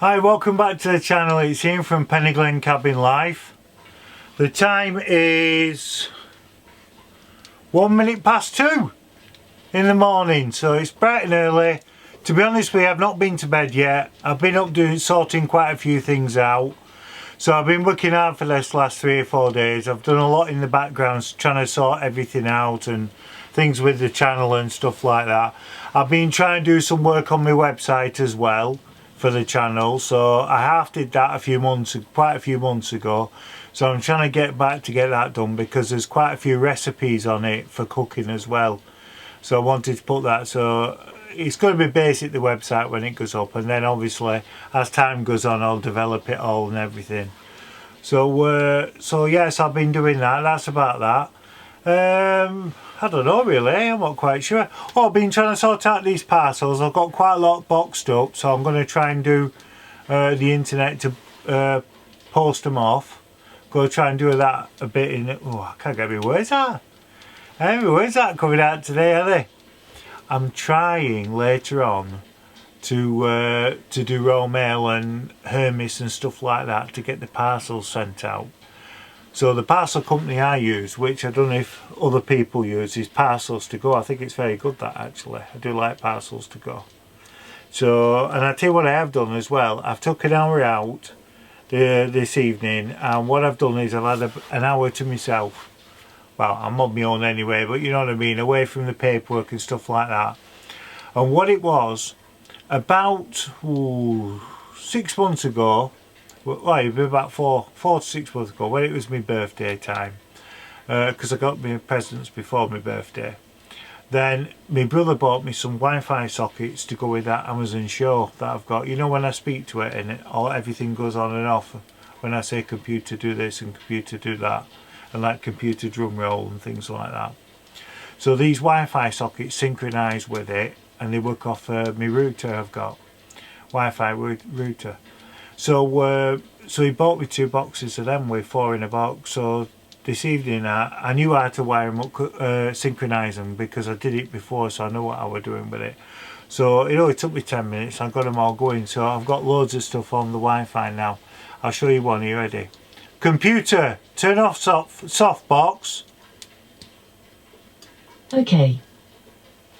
Hi, welcome back to the channel. It's Ian from Peniglen Cabin Life. The time is 2 in the morning, so it's bright and early. To be honest with you, I've not been to bed yet. I've been up sorting quite a few things out. So I've been working hard for this last 3 or 4 days. I've done a lot in the background trying to sort everything out and things with the channel and stuff like that. I've been trying to do some work on my website as well for the channel, so I half did that quite a few months ago. So I'm trying to get back to get that done because there's quite a few recipes on it for cooking as well. So I wanted to put that, so it's going to be basic, the website, when it goes up, and then obviously as time goes on I'll develop it all and everything. So yes, I've been doing that. That's about that. I don't know really, I'm not quite sure. Oh, I've been trying to sort out these parcels. I've got quite a lot boxed up, so I'm going to try and do the internet to post them off. Go try and do that a bit in it. Oh, I can't get my words out. My words aren't coming out today, are they? I'm trying later on to do Royal Mail and Hermes and stuff like that to get the parcels sent out. So the parcel company I use, which I don't know if other people use, is Parcels to Go. I think it's very good, that, actually. I do like Parcels to Go. So, and I tell you what I have done as well. I've took an hour out this evening, and what I've done is I've had an hour to myself. Well, I'm on my own anyway, but you know what I mean, away from the paperwork and stuff like that. And what it was, about 6 months ago, well, it'd be about four to 6 months ago, when it was my birthday time, because I got my presents before my birthday. Then my brother bought me some Wi-Fi sockets to go with that Amazon show that I've got. You know, when I speak to it and everything goes on and off, when I say computer do this and computer do that, and like computer drum roll and things like that. So these Wi-Fi sockets synchronise with it, and they work off my router I've got, Wi-Fi router. So he bought me 2 boxes of them with 4 in a box. So this evening I knew how to wire them up, synchronise them, because I did it before, so I know what I was doing with it. So it only took me 10 minutes. I got them all going. So I've got loads of stuff on the Wi-Fi now. I'll show you one. Are you ready? Computer, turn off softbox. Okay.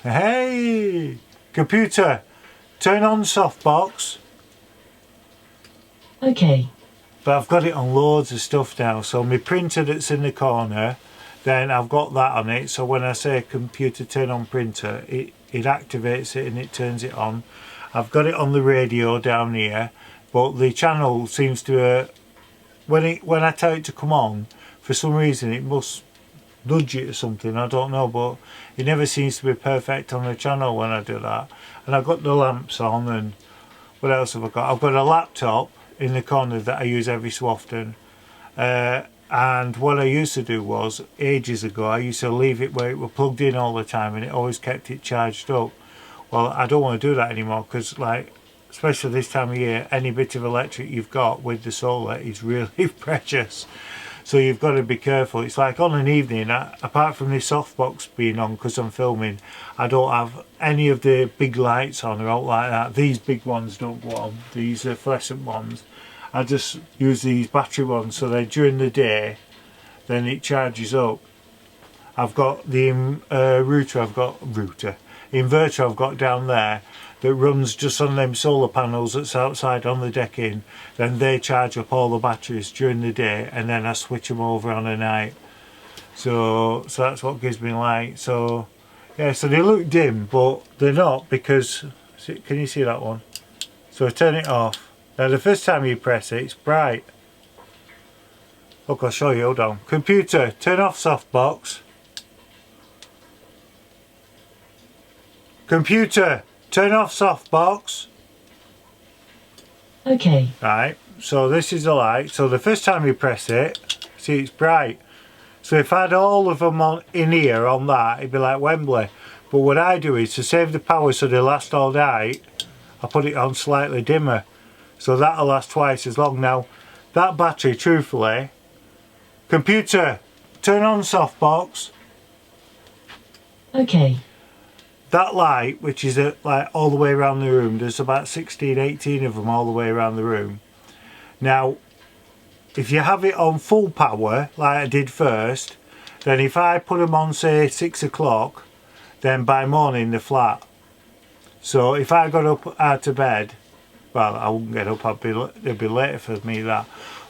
Hey, computer, turn on softbox. Okay. But I've got it on loads of stuff now. So my printer that's in the corner, then I've got that on it. So when I say computer turn on printer, it activates it and it turns it on. I've got it on the radio down here, but the channel seems to when I tell it to come on, for some reason it must nudge it or something, I don't know, but it never seems to be perfect on the channel when I do that. And I've got the lamps on, and what else have I got? I've got a laptop in the corner that I use every so often, and what I used to do was, ages ago, I used to leave it where it was plugged in all the time and it always kept it charged up. Well, I don't want to do that anymore, because like, especially this time of year, any bit of electric you've got with the solar is really precious. So you've got to be careful. It's like on an evening, apart from this softbox being on because I'm filming, I don't have any of the big lights on or out like that. These big ones don't go on, these are fluorescent ones. I just use these battery ones, so then during the day, then it charges up. I've got the inverter I've got down there that runs just on them solar panels that's outside on the decking. Then they charge up all the batteries during the day, and then I switch them over on the night. So that's what gives me light. So yeah, so they look dim, but they're not, because, can you see that one? So I turn it off. Now the first time you press it, it's bright. Look, I'll show you, hold on. Computer, turn off softbox. Computer, turn off softbox. Okay. Right, so this is the light. So the first time you press it, see, it's bright. So if I had all of them on in here on that, it'd be like Wembley. But what I do is, to save the power so they last all night, I put it on slightly dimmer. So that'll last twice as long. Now, that battery, truthfully, computer, turn on softbox. Okay. that light, which is like all the way around the room, there's about 16, 18 of them all the way around the room. Now, if you have it on full power, like I did first, then if I put them on, say, 6 o'clock, then by morning they're flat. So if I got up out of bed, well, I wouldn't get up, it'd be later for me that.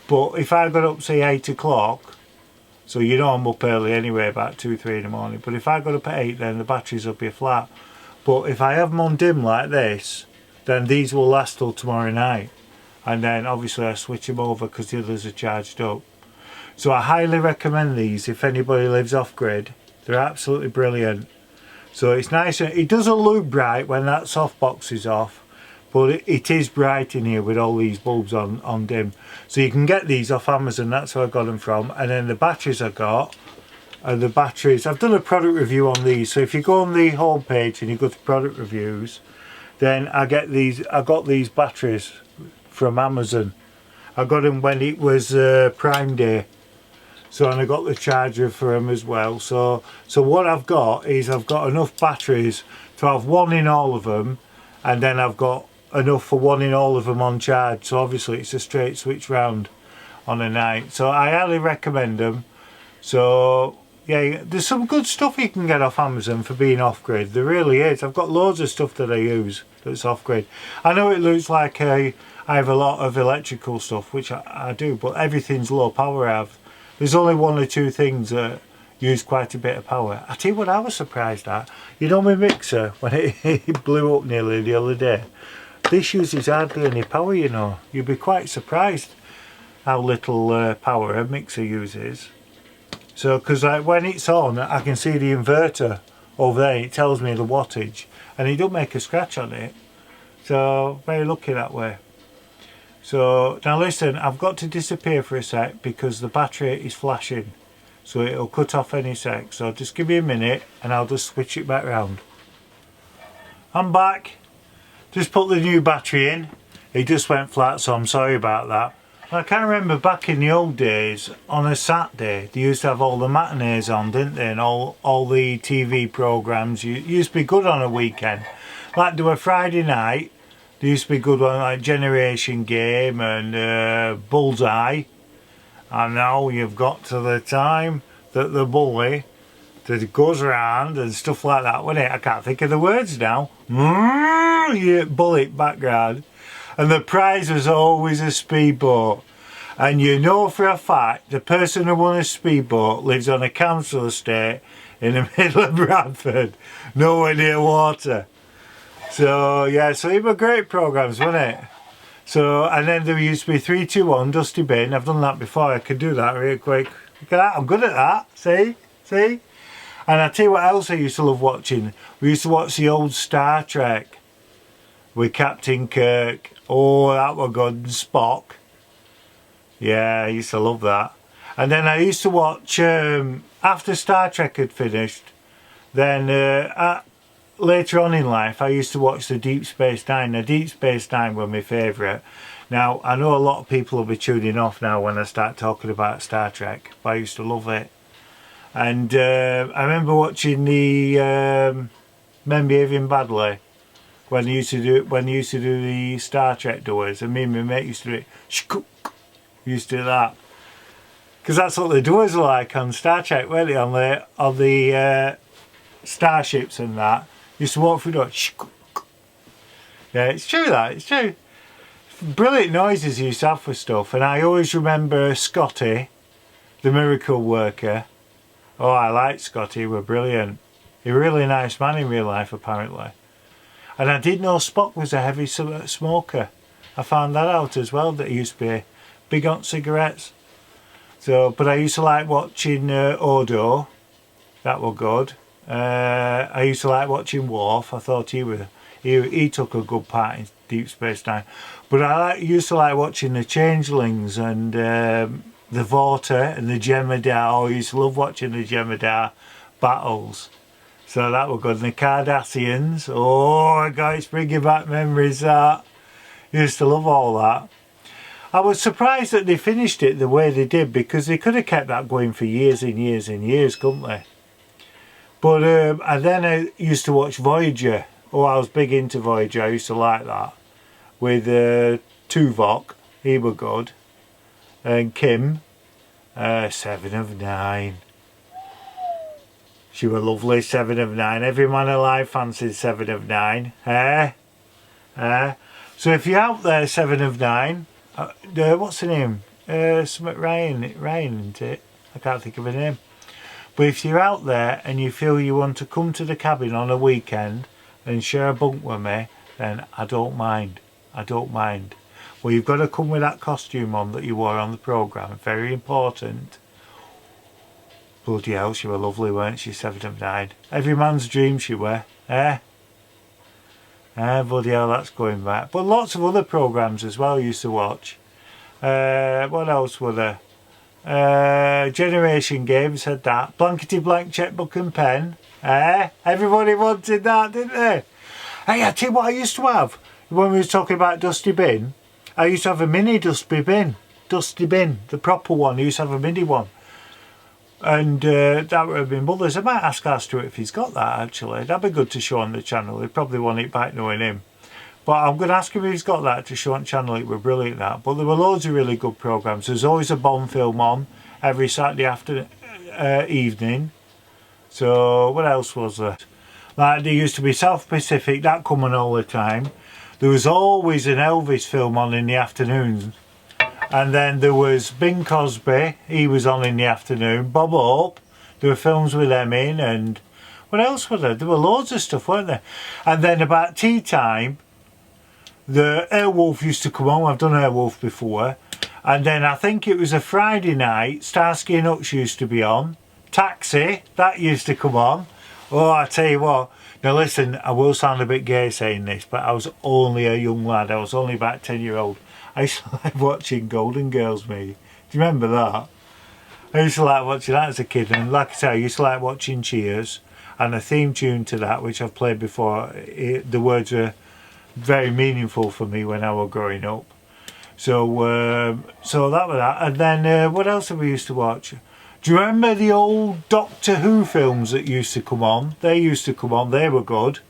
But if I got up, say, 8 o'clock, so you know I'm up early anyway, about 2, 3 in the morning, but if I got up at 8, then the batteries will be flat. But if I have them on dim like this, then these will last till tomorrow night. And then obviously I switch them over because the others are charged up. So I highly recommend these if anybody lives off grid. They're absolutely brilliant. So it's nice, it doesn't look bright when that softbox is off, but it is bright in here with all these bulbs on dim. So you can get these off Amazon, that's where I got them from. And then the batteries I got are the batteries. I've done a product review on these, so if you go on the home page and you go to product reviews, then I got these batteries from Amazon. I got them when it was Prime Day, so, and I got the charger for them as well. So what I've got is I've got enough batteries to have one in all of them, and then I've got enough for one in all of them on charge. So obviously it's a straight switch round on a night. So I highly recommend them. So yeah, there's some good stuff you can get off Amazon for being off grid. There really is. I've got loads of stuff that I use that's off grid. I know it looks like I have a lot of electrical stuff, which I do, but everything's low power. There's only 1 or 2 things that use quite a bit of power. I tell you what I was surprised at. You know my mixer, when it blew up nearly the other day? This uses hardly any power, you know. You'd be quite surprised how little power a mixer uses. So, because when it's on, I can see the inverter over there. It tells me the wattage, and it don't make a scratch on it. So, very lucky that way. So, now listen, I've got to disappear for a sec because the battery is flashing. So it'll cut off any sec. So just give me a minute and I'll just switch it back round. I'm back. Just put the new battery in. It just went flat, so I'm sorry about that. I can remember back in the old days, on a Saturday, they used to have all the matinees on, didn't they? And all the TV programmes used to be good on a weekend. Like, there were Friday night, there used to be good one like Generation Game and Bullseye. And now you've got to the time that the bully that goes around and stuff like that, wasn't it? I can't think of the words now. Yeah, bullet background. And the prize was always a speedboat. And you know for a fact the person who won a speedboat lives on a council estate in the middle of Bradford, nowhere near water. So yeah, so it were great programmes, wasn't it? So, and then there used to be 3, 2, 1 Dusty Bin. I've done that before. I could do that really quick. Look at that, I'm good at that. See? And I tell you what else I used to love watching. We used to watch the old Star Trek with Captain Kirk. Oh, that were good. And Spock. Yeah, I used to love that. And then I used to watch, after Star Trek had finished, then later on in life I used to watch the Deep Space Nine. The Deep Space Nine were my favourite. Now, I know a lot of people will be tuning off now when I start talking about Star Trek, but I used to love it. And I remember watching the Men Behaving Badly when they used to do the Star Trek doors, and me and my mate used to do it. We used to do that because that's what the doors were like on Star Trek, weren't they? On the starships and that. Used to walk through the door. Yeah, it's true that. It's true. Brilliant noises he used to have for stuff, and I always remember Scotty, the miracle worker. Oh, I liked Scotty. He was brilliant. He was a really nice man in real life, apparently. And I did know Spock was a heavy smoker. I found that out as well, that he used to be big on cigarettes. So, but I used to like watching Odo. That was good. I used to like watching Worf. I thought he took a good part in Deep Space Nine. But I used to like watching the Changelings and the Vorta and the Jem'Hadar. Oh, I used to love watching the Jem'Hadar battles. So that was good. And the Cardassians. Oh God, it's bringing back memories that. Used to love all that. I was surprised that they finished it the way they did, because they could have kept that going for years and years and years, couldn't they? But and then I used to watch Voyager. Oh, I was big into Voyager. I used to like that. With Tuvok, he were good. And Kim, 7 of 9. She were lovely, 7 of 9. Every man alive fancied 7 of 9. So if you're out there, 7 of 9, what's her name? Something Ryan, isn't it? I can't think of her name. But if you're out there and you feel you want to come to the cabin on a weekend and share a bunk with me, then I don't mind. I don't mind. Well, you've got to come with that costume on that you wore on the programme. Very important. Bloody hell, she were lovely, weren't she? 7 of 9. Every man's dream she were. Bloody hell, that's going back. But lots of other programmes as well I used to watch. What else were there? Generation Games had that. Blankety Blank Checkbook and Pen. Everybody wanted that, didn't they? Hey, I tell you what I used to have. When we were talking about Dusty Bin, I used to have a mini Dusty Bin. Dusty Bin, the proper one. I used to have a mini one. And that would have been Mother's. I might ask Stuart if he's got that actually. That'd be good to show on the channel. He'd probably want it back knowing him. But I'm going to ask him if he's got that to show on the channel. It were brilliant that. But there were loads of really good programmes. There's always a Bond film on every Saturday after evening. So what else was there? Like there used to be South Pacific, that coming all the time. There was always an Elvis film on in the afternoons. And then there was Bing Crosby, he was on in the afternoon. Bob Hope, there were films with them in, and what else were there? There were loads of stuff, weren't there? And then about tea time, the Airwolf used to come on. I've done Airwolf before. And then I think it was a Friday night, Starsky and Hutch used to be on. Taxi, that used to come on. Oh, I tell you what. Now listen, I will sound a bit gay saying this, but I was only a young lad. I was only about 10-year-old. I used to like watching Golden Girls, me. Do you remember that? I used to like watching that as a kid, and like I say, I used to like watching Cheers, and a theme tune to that, which I've played before. The words were very meaningful for me when I was growing up. So, so that was that. And then what else have we used to watch? Do you remember the old Doctor Who films that used to come on? They used to come on. They were good.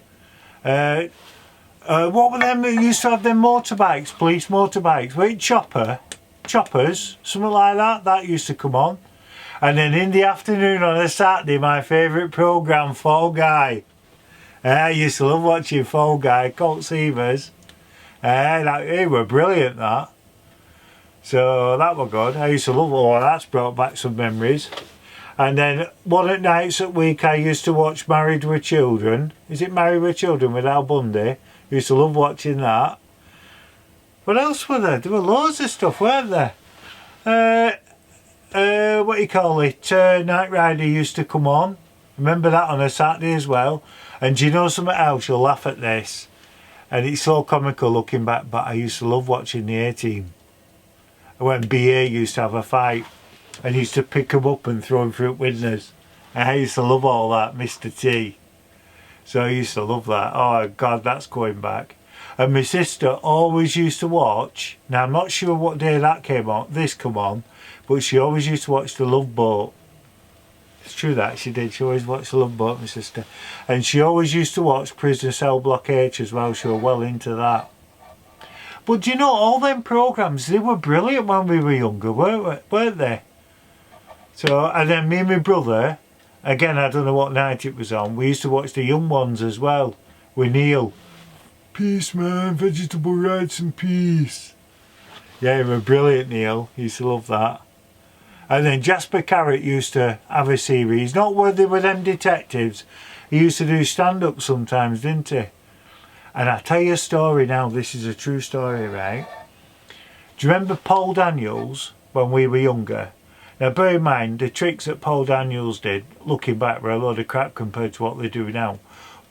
What were them that used to have them motorbikes, police motorbikes? Wait, choppers, something like that. That used to come on. And then in the afternoon on a Saturday, my favourite programme, Fall Guy. I used to love watching Fall Guy, Colt Seavers. They were brilliant, that. So that were good. I used to love all that's brought back some memories. And then one at nights at week I used to watch Married with Children. Is it Married with Children with Al Bundy? Used to love watching that. What else were there? There were loads of stuff, weren't there? What do you call it? Knight Rider used to come on. Remember that on a Saturday as well. And do you know something else? You'll laugh at this. And it's so comical looking back, but I used to love watching the A-Team. When BA used to have a fight and used to pick them up and throw them through windows. And I used to love all that, Mr. T. So I used to love that. Oh God, that's going back. And my sister always used to watch, now I'm not sure what day that came on, this come on, but she always used to watch The Love Boat. It's true that she did, she always watched The Love Boat, my sister. And she always used to watch Prisoner Cell Block H as well, she was well into that. But do you know, all them programmes, they were brilliant when we were younger, weren't they? So, and then me and my brother, again, I don't know what night it was on, we used to watch The Young Ones as well, with Neil. Peace, man, vegetable rights and peace. Yeah, he was brilliant, Neil. He used to love that. And then Jasper Carrot used to have a series, not where they were them detectives. He used to do stand-up sometimes, didn't he? And I tell you a story now, this is a true story, right? Do you remember Paul Daniels when we were younger? Now bear in mind, the tricks that Paul Daniels did, looking back, were a load of crap compared to what they do now.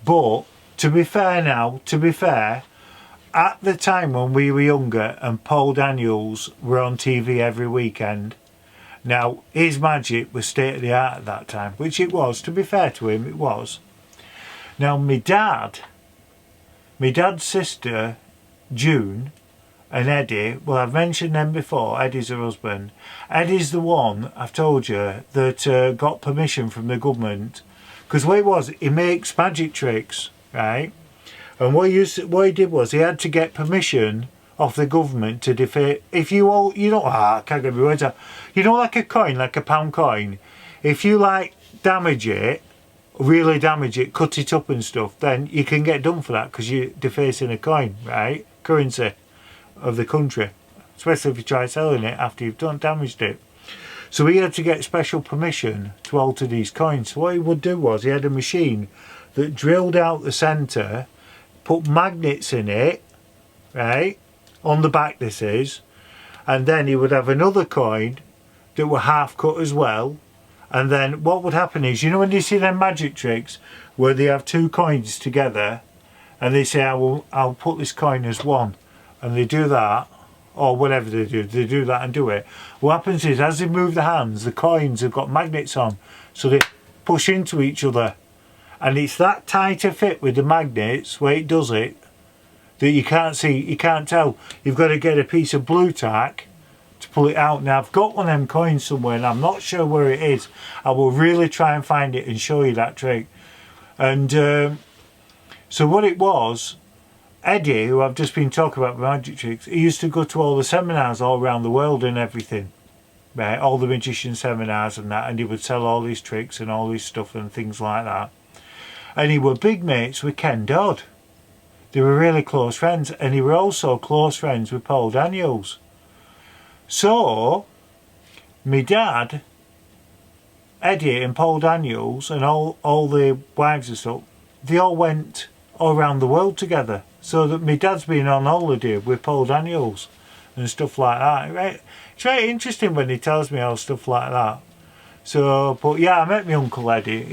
But, to be fair, at the time when we were younger and Paul Daniels were on TV every weekend, now his magic was state of the art at that time, which it was, to be fair to him, it was. Now my dad's sister, June, and Eddie, well, I've mentioned them before. Eddie's her husband. Eddie's the one, I've told you, that got permission from the government. Because what it was, he makes magic tricks, right? And what he did was, he had to get permission off the government to defeat. If you all, you know, I can't get my words out. You know, like a coin, like a pound coin. If you like damage it, really damage it, cut it up and stuff, then you can get done for that because you're defacing a coin, right? Currency of the country, especially if you try selling it after you've done damaged it. So he had to get special permission to alter these coins. So what he would do was, he had a machine that drilled out the centre, put magnets in it, right, on the back this is, and then he would have another coin that were half cut as well. And then what would happen is, you know when you see them magic tricks where they have two coins together and they say, I'll put this coin as one, and they do that, or whatever they do that and do it. What happens is, as they move the hands, the coins have got magnets on, so they push into each other, and it's that tighter fit with the magnets where it does it that you can't see, you can't tell. You've got to get a piece of blue tack to pull it out. Now I've got one of them coins somewhere and I'm not sure where it is. I will really try and find it and show you that trick. And so what it was, Eddie, who I've just been talking about magic tricks, he used to go to all the seminars all around the world and everything, right? All the magician seminars and that, and he would sell all these tricks and all this stuff and things like that. And he were big mates with Ken Dodd. They were really close friends, and he were also close friends with Paul Daniels. So my dad, Eddie and Paul Daniels and all the wives and stuff, they all went all around the world together. So that my dad's been on holiday with Paul Daniels and stuff like that. Right? It's very interesting when he tells me all stuff like that. So, but yeah, I met my Uncle Eddie.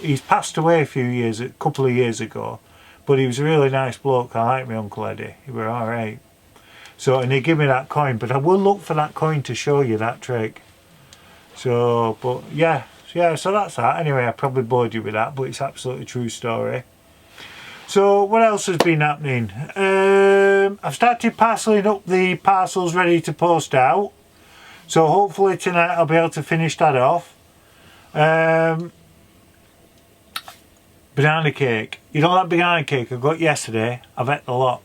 He's passed away a couple of years ago, but he was a really nice bloke. I like my Uncle Eddie. He were alright. So, and he gave me that coin, but I will look for that coin to show you that trick. So, but yeah, so that's that. Anyway, I probably bored you with that, but it's absolutely true story. So what else has been happening? I've started parceling up the parcels ready to post out. So hopefully tonight I'll be able to finish that off. Banana cake. You know that banana cake I got yesterday? I've ate a lot.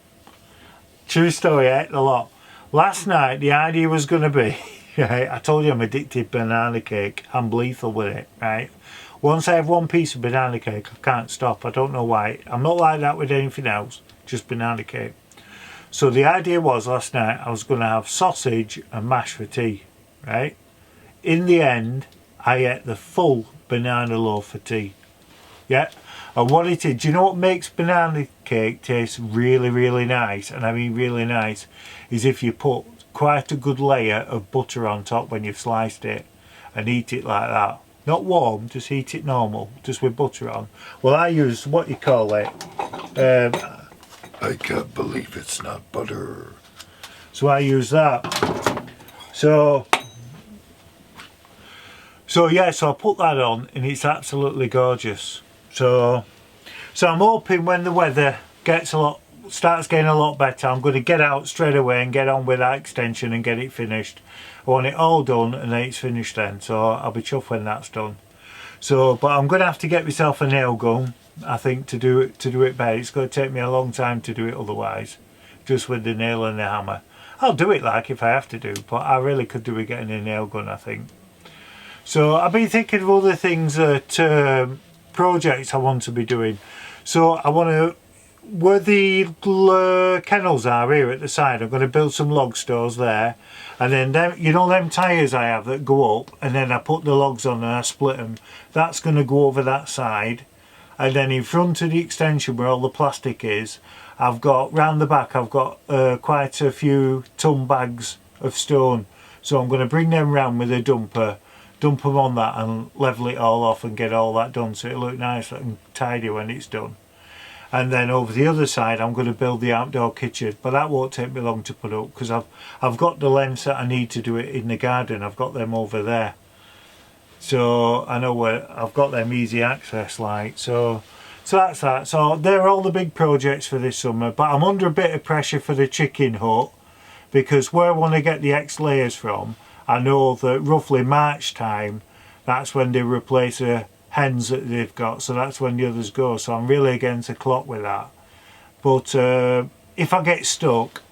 True story, I ate a lot. Last night the idea was going to be, right, I told you I'm addicted to banana cake. I'm lethal with it, right? Once I have one piece of banana cake, I can't stop. I don't know why. I'm not like that with anything else, just banana cake. So the idea was last night I was going to have sausage and mash for tea, right? In the end, I ate the full banana loaf for tea. Yeah. And what it is, do you know what makes banana cake taste really, really nice? And I mean really nice, is if you put quite a good layer of butter on top when you've sliced it and eat it like that. Not warm, just eat it normal, just with butter on. Well, I use, what you call it, I can't believe it's not butter. So I use that. So yeah, so I put that on and it's absolutely gorgeous. So I'm hoping when the weather starts getting a lot better, I'm going to get out straight away and get on with that extension and get it finished. I want it all done and then it's finished then, so I'll be chuffed when that's done. So, but I'm going to have to get myself a nail gun, I think, to do it better. It's going to take me a long time to do it otherwise, just with the nail and the hammer. I'll do it like if I have to do, but I really could do with getting a nail gun, I think. So I've been thinking of other things that projects I want to be doing. So I want to, where the kennels are here at the side, I'm going to build some log stores there, and then them, you know them tyres I have that go up, and then I put the logs on and I split them. That's going to go over that side, and then in front of the extension where all the plastic is, I've got round the back, I've got quite a few ton bags of stone, so I'm going to bring them round with a dumper, dump them on that and level it all off and get all that done so it'll look nice and tidy when it's done. And then over the other side I'm going to build the outdoor kitchen, but that won't take me long to put up because I've got the lengths that I need to do it in the garden. I've got them over there, so I know where I've got them easy access like. So that's that. So they're all the big projects for this summer, but I'm under a bit of pressure for the chicken hut because where I want to get the X layers from, I know that roughly March time, that's when they replace the hens that they've got, so that's when the others go. So I'm really against the clock with that. But if I get stuck,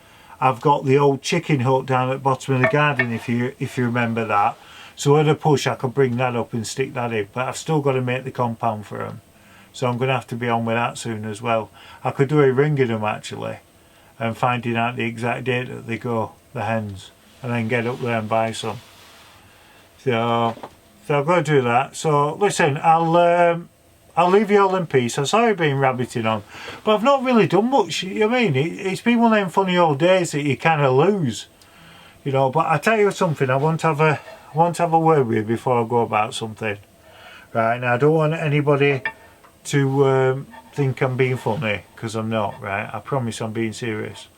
I've got the old chicken hut down at the bottom of the garden, if you remember that. So at a push I could bring that up and stick that in, but I've still got to make the compound for them. So I'm going to have to be on with that soon as well. I could do a ringing them actually, and finding out the exact date that they go, the hens, and then get up there and buy some. So I've got to do that. So listen, I'll leave you all in peace. I'm sorry I've been rabbiting on, but I've not really done much. You know what I mean? It's been one of them funny old days that you kind of lose, you know. But I tell you something, I want to have a word with you before I go about something. Right now, I don't want anybody to think I'm being funny, because I'm not. Right, I promise I'm being serious.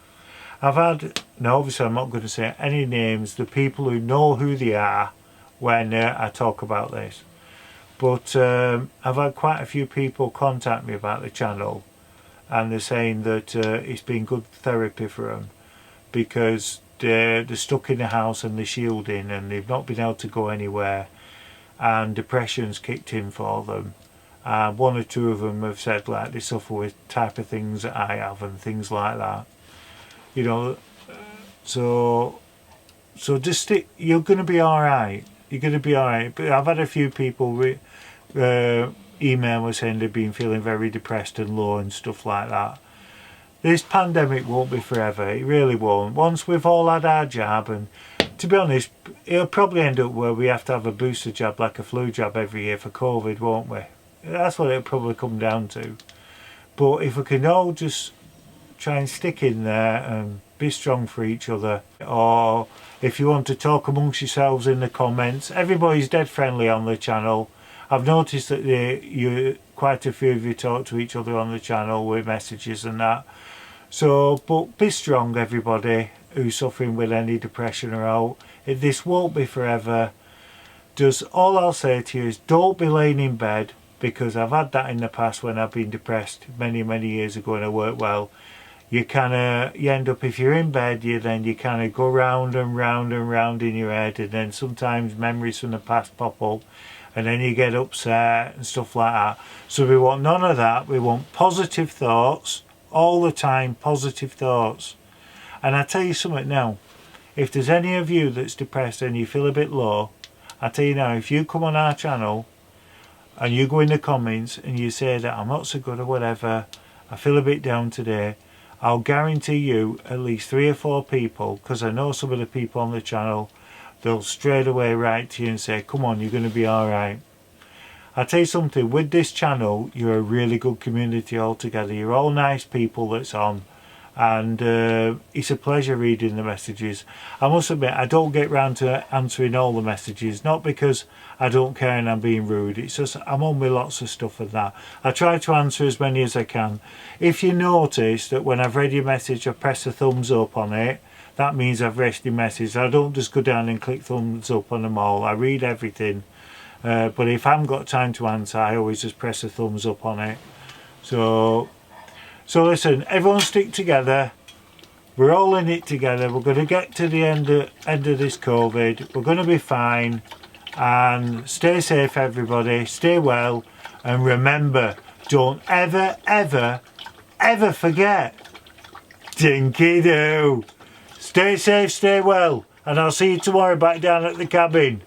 Now obviously I'm not going to say any names, the people who know who they are when I talk about this. But I've had quite a few people contact me about the channel, and they're saying that it's been good therapy for them, because they're stuck in the house and they're shielding and they've not been able to go anywhere, and depression's kicked in for them. One or two of them have said like they suffer with type of things that I have and things like that, you know. So just stick, you're going to be alright. You're going to be alright. But I've had a few people email me saying they've been feeling very depressed and low and stuff like that. This pandemic won't be forever. It really won't. Once we've all had our jab, and to be honest, it'll probably end up where we have to have a booster jab like a flu jab every year for COVID, won't we? That's what it'll probably come down to. But if we can all just try and stick in there and be strong for each other, or if you want to talk amongst yourselves in the comments, everybody's dead friendly on the channel. I've noticed that quite a few of you talk to each other on the channel with messages and that. So, but be strong, everybody who's suffering with any depression or out. This won't be forever. Just all I'll say to you is don't be laying in bed, because I've had that in the past when I've been depressed many years ago and I worked well. You end up, if you're in bed, you kind of go round and round and round in your head, and then sometimes memories from the past pop up, and then you get upset and stuff like that. So we want none of that. We want positive thoughts all the time, positive thoughts. And I tell you something now, if there's any of you that's depressed and you feel a bit low, I tell you now, if you come on our channel and you go in the comments and you say that I'm not so good or whatever, I feel a bit down today, I'll guarantee you at least 3 or 4 people, because I know some of the people on the channel, they'll straight away write to you and say, come on, you're going to be alright. I'll tell you something, with this channel, you're a really good community altogether. You're all nice people that's on, and it's a pleasure reading the messages. I must admit, I don't get round to answering all the messages, not because I don't care and I'm being rude, it's just I'm on with lots of stuff and that. I try to answer as many as I can. If you notice that when I've read your message I press a thumbs up on it, that means I've read your message. I don't just go down and click thumbs up on them all. I read everything, but if I haven't got time to answer, I always just press a thumbs up on it. So listen, everyone stick together. We're all in it together. We're going to get to the end of this COVID. We're going to be fine. And stay safe, everybody. Stay well. And remember, don't ever forget. Dinky doo. Stay safe, stay well. And I'll see you tomorrow back down at the cabin.